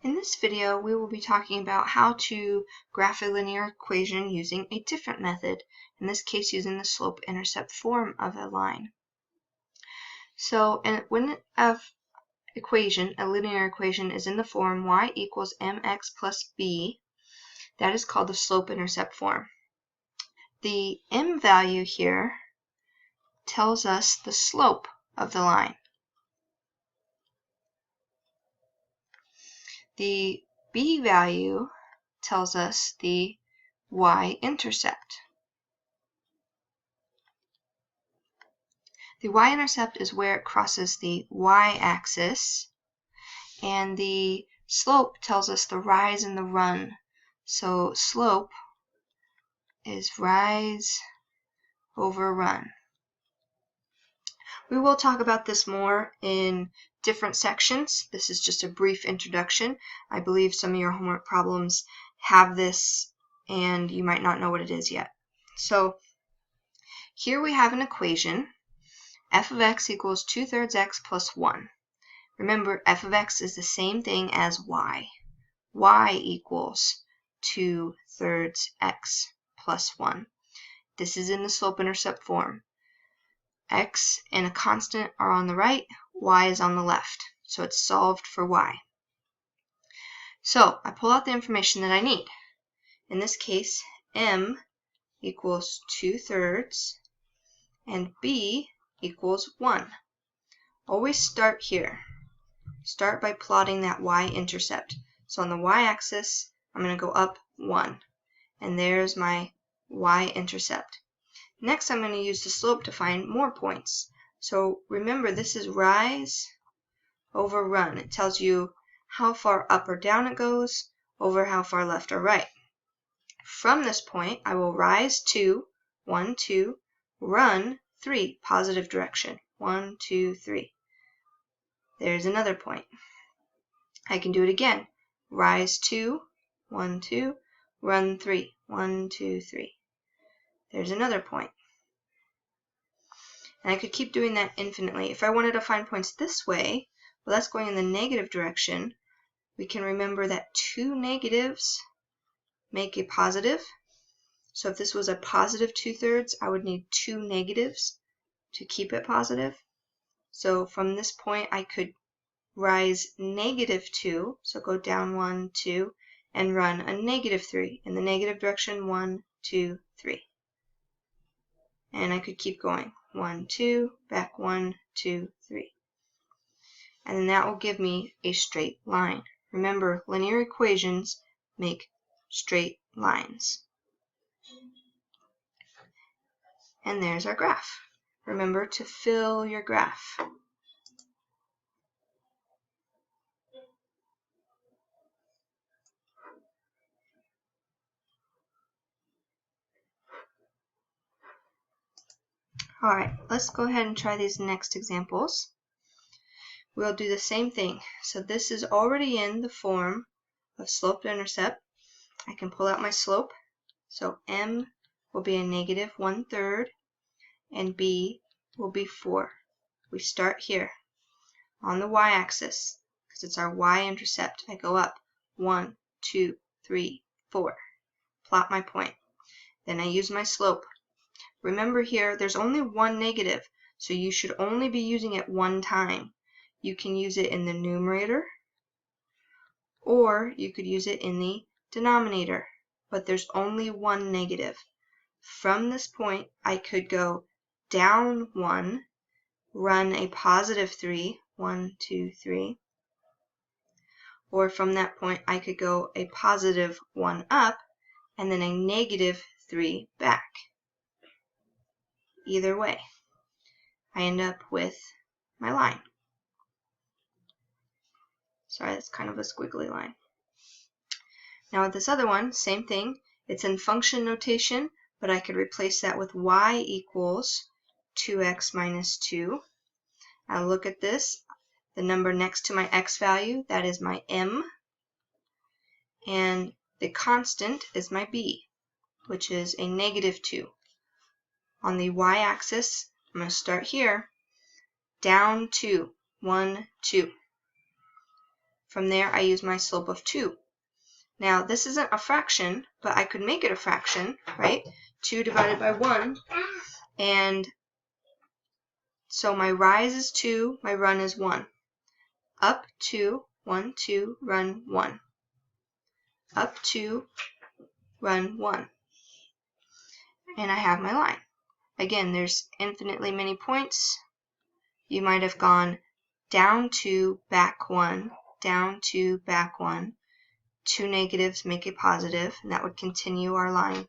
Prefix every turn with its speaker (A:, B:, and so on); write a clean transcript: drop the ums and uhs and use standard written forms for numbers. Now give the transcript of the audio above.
A: In this video, we will be talking about how to graph a linear equation using a different method, in this case using the slope-intercept form of a line. So when a linear equation is in the form y equals mx plus b, that is called the slope-intercept form. The m value here tells us the slope of the line. The b value tells us the y-intercept. The y-intercept is where it crosses the y-axis, and the slope tells us the rise and the run. So slope is rise over run. We will talk about this more in different sections. This is just a brief introduction. I believe some of your homework problems have this and you might not know what it is yet. So here we have an equation. F of x equals 2/3 x plus 1. Remember, f of x is the same thing as y. Y equals 2/3 x plus 1. This is in the slope-intercept form. X and a constant are on the right, y is on the left. So it's solved for y. So I pull out the information that I need. In this case, m equals 2/3 and b equals 1. Always start here. Start by plotting that y-intercept. So on the y-axis, I'm going to go up 1. And there's my y-intercept. Next, I'm going to use the slope to find more points. So remember, this is rise over run. It tells you how far up or down it goes over how far left or right. From this point, I will rise 2, 1, 2, run 3, positive direction, 1, 2, 3. There's another point. I can do it again. Rise 2, 1, 2, run 3, 1, 2, 3. There's another point. And I could keep doing that infinitely. If I wanted to find points this way, well, that's going in the negative direction. We can remember that 2 negatives make a positive. So if this was a positive 2/3, I would need 2 negatives to keep it positive. So from this point, I could rise -2, so go down 1, 2, and run a -3 in the negative direction, 1, 2, 3. And I could keep going, 1, 2, back 1, 2, 3. And then that will give me a straight line. Remember, linear equations make straight lines. And there's our graph. Remember to fill your graph. Alright, let's go ahead and try these next examples. We'll do the same thing. So this is already in the form of slope-intercept. I can pull out my slope. So m will be a -1/3 and b will be 4. We start here on the y-axis because it's our y-intercept. I go up 1, 2, 3, 4. Plot my point. Then I use my slope. Remember here, there's only one negative, so you should only be using it one time. You can use it in the numerator, or you could use it in the denominator, but there's only one negative. From this point, I could go down 1, run a +3, 1, 2, 3, or from that point, I could go a +1 up, and then a -3 back. Either way, I end up with my line. Sorry, that's kind of a squiggly line. Now with this other one, same thing. It's in function notation, but I could replace that with y equals 2x minus 2. I'll look at this. The number next to my x value, that is my m. And the constant is my b, which is a -2. On the y-axis, I'm going to start here, down 2, 1, 2. From there, I use my slope of 2. Now, this isn't a fraction, but I could make it a fraction, right? 2 divided by 1. And so my rise is 2, my run is 1. Up 2, 1, 2, run 1. Up 2, run 1. And I have my line. Again, there's infinitely many points. You might have gone down 2, back 1, down 2, back 1. 2 negatives make a positive, and that would continue our line